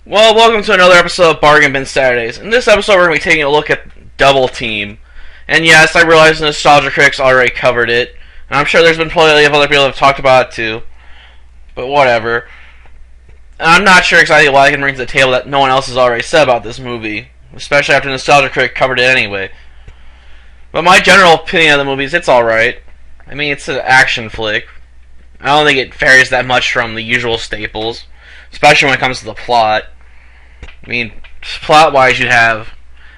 Well, welcome to another episode of Bargain Bin Saturdays. In this episode, we're going to be taking a look at Double Team. And yes, I realize Nostalgia Critics already covered it. And I'm sure there's been plenty of other people that have talked about it too. But whatever. And I'm not sure exactly what I can bring to the table that no one else has already said about this movie. Especially after Nostalgia Critic covered it anyway. But my general opinion of the movie is it's alright. I mean, it's an action flick. I don't think it varies that much from the usual staples. Especially when it comes to the plot. I mean, plot-wise, you have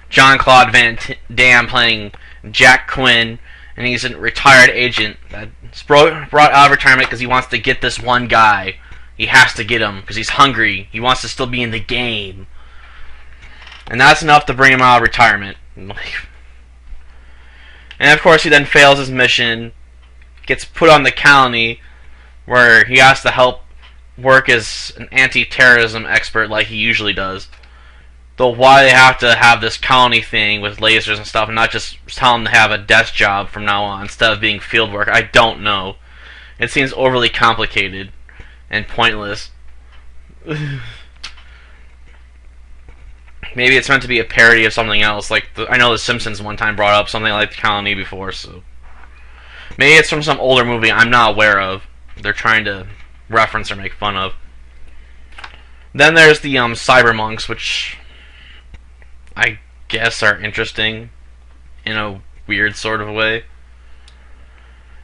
Jean-Claude Van Damme playing Jack Quinn, and he's a retired agent that's brought out of retirement because he wants to get this one guy. He has to get him because he's hungry. He wants to still be in the game. And that's enough to bring him out of retirement. And of course, he then fails his mission, gets put on the colony, where he has to help work as an anti-terrorism expert like he usually does. Though why they have to have this colony thing with lasers and stuff and not just tell him to have a desk job from now on instead of being field work, I don't know. It seems overly complicated and pointless. Maybe it's meant to be a parody of something else. Like I know The Simpsons one time brought up something like the colony before, so maybe it's from some older movie I'm not aware of. They're trying to reference or make fun of. Then there's the cyber monks, which I guess are interesting in a weird sort of way.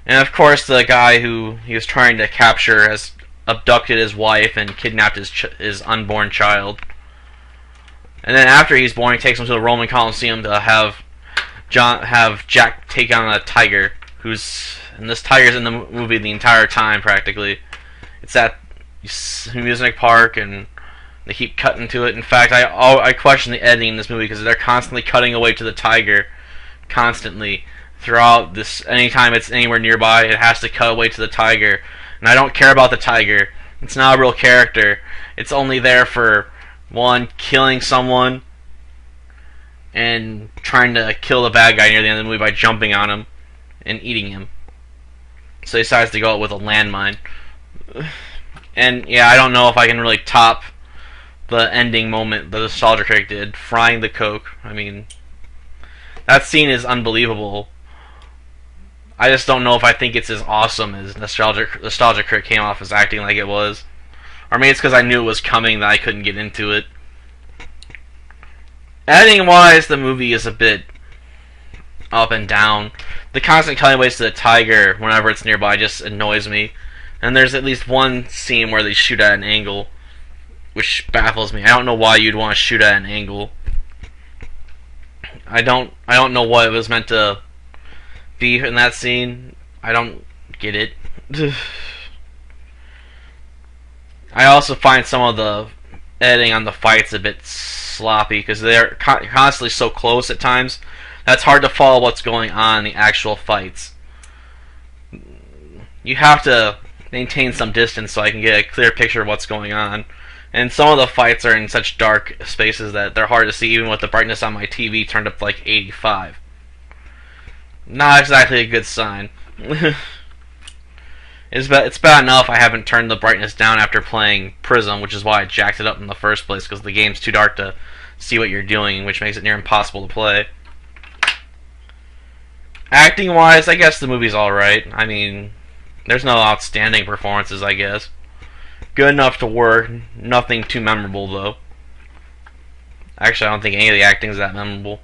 And of course, the guy who he was trying to capture has abducted his wife and kidnapped his unborn child. And then after he's born, he takes him to the Roman Colosseum to have Jack take on a tiger, and this tiger's in the movie the entire time practically. It's at amusement park, and they keep cutting to it. In fact, I question the editing in this movie because they're constantly cutting away to the tiger, constantly throughout this. Anytime it's anywhere nearby, it has to cut away to the tiger, and I don't care about the tiger. It's not a real character. It's only there for one, killing someone, and trying to kill the bad guy near the end of the movie by jumping on him and eating him. So he decides to go out with a landmine. And yeah, I don't know if I can really top the ending moment that the Nostalgia Critic did, frying the Coke. I mean, that scene is unbelievable. I just don't know if I think it's as awesome as Nostalgia Critic came off as acting like it was. Or maybe it's because I knew it was coming that I couldn't get into it. Editing-wise, the movie is a bit up and down. The constant cutting ways to the tiger whenever it's nearby just annoys me. And there's at least one scene where they shoot at an angle, which baffles me. I don't know why you'd want to shoot at an angle. I don't know what it was meant to be in that scene. I don't get it. I also find some of the editing on the fights a bit sloppy because they're constantly so close at times. That's hard to follow what's going on in the actual fights. You have to maintain some distance so I can get a clear picture of what's going on. And some of the fights are in such dark spaces that they're hard to see even with the brightness on my TV turned up to like 85. Not exactly a good sign. It's bad enough I haven't turned the brightness down after playing Prism, which is why I jacked it up in the first place, because the game's too dark to see what you're doing, which makes it near impossible to play. Acting-wise, I guess the movie's alright. I mean, there's no outstanding performances, I guess. Good enough to work, nothing too memorable, though. Actually, I don't think any of the acting is that memorable.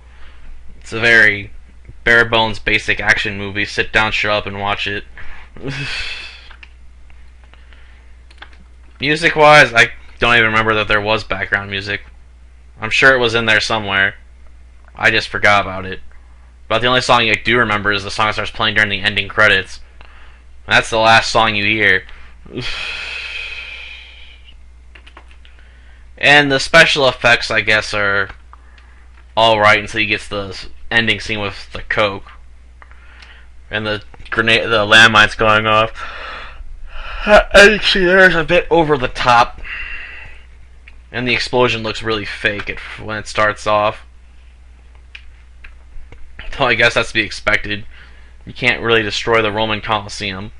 It's a very bare-bones, basic action movie. Sit down, shut up, and watch it. Music-wise, I don't even remember that there was background music. I'm sure it was in there somewhere. I just forgot about it. But the only song I do remember is the song that starts playing during the ending credits. That's the last song you hear. And the special effects, I guess, are alright until you get to the ending scene with the Coke. And the landmine's going off. Actually, there's a bit over the top. And the explosion looks really fake when it starts off. So I guess that's to be expected. You can't really destroy the Roman Colosseum.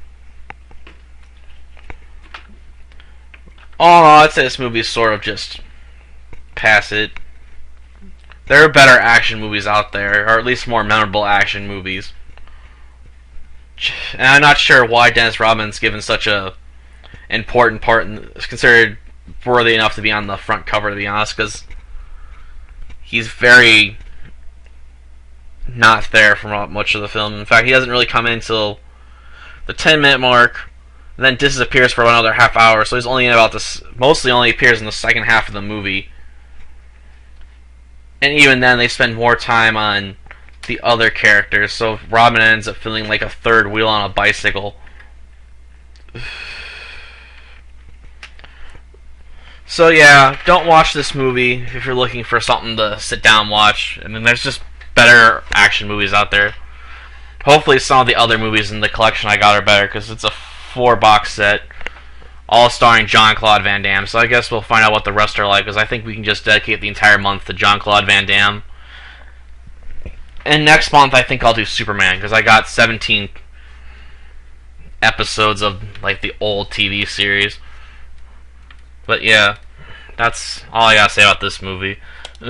All in all, I'd say this movie is sort of just pass it. There are better action movies out there, or at least more memorable action movies. And I'm not sure why Dennis Rodman's given such a important part and is considered worthy enough to be on the front cover, to be honest, because he's very not there for much of the film. In fact, he doesn't really come in until the 10-minute mark, and then disappears for another half hour. So he's only in about this. Mostly only appears in the second half of the movie, and even then, they spend more time on the other characters. So Robin ends up feeling like a third wheel on a bicycle. So yeah, don't watch this movie if you're looking for something to sit down and watch. I mean, there's just better action movies out there. Hopefully some of the other movies in the collection I got are better, because it's a 4-box set, all starring Jean-Claude Van Damme. So I guess we'll find out what the rest are like, because I think we can just dedicate the entire month to Jean-Claude Van Damme. And next month I think I'll do Superman, because I got 17 episodes of like the old TV series. But yeah, that's all I gotta say about this movie.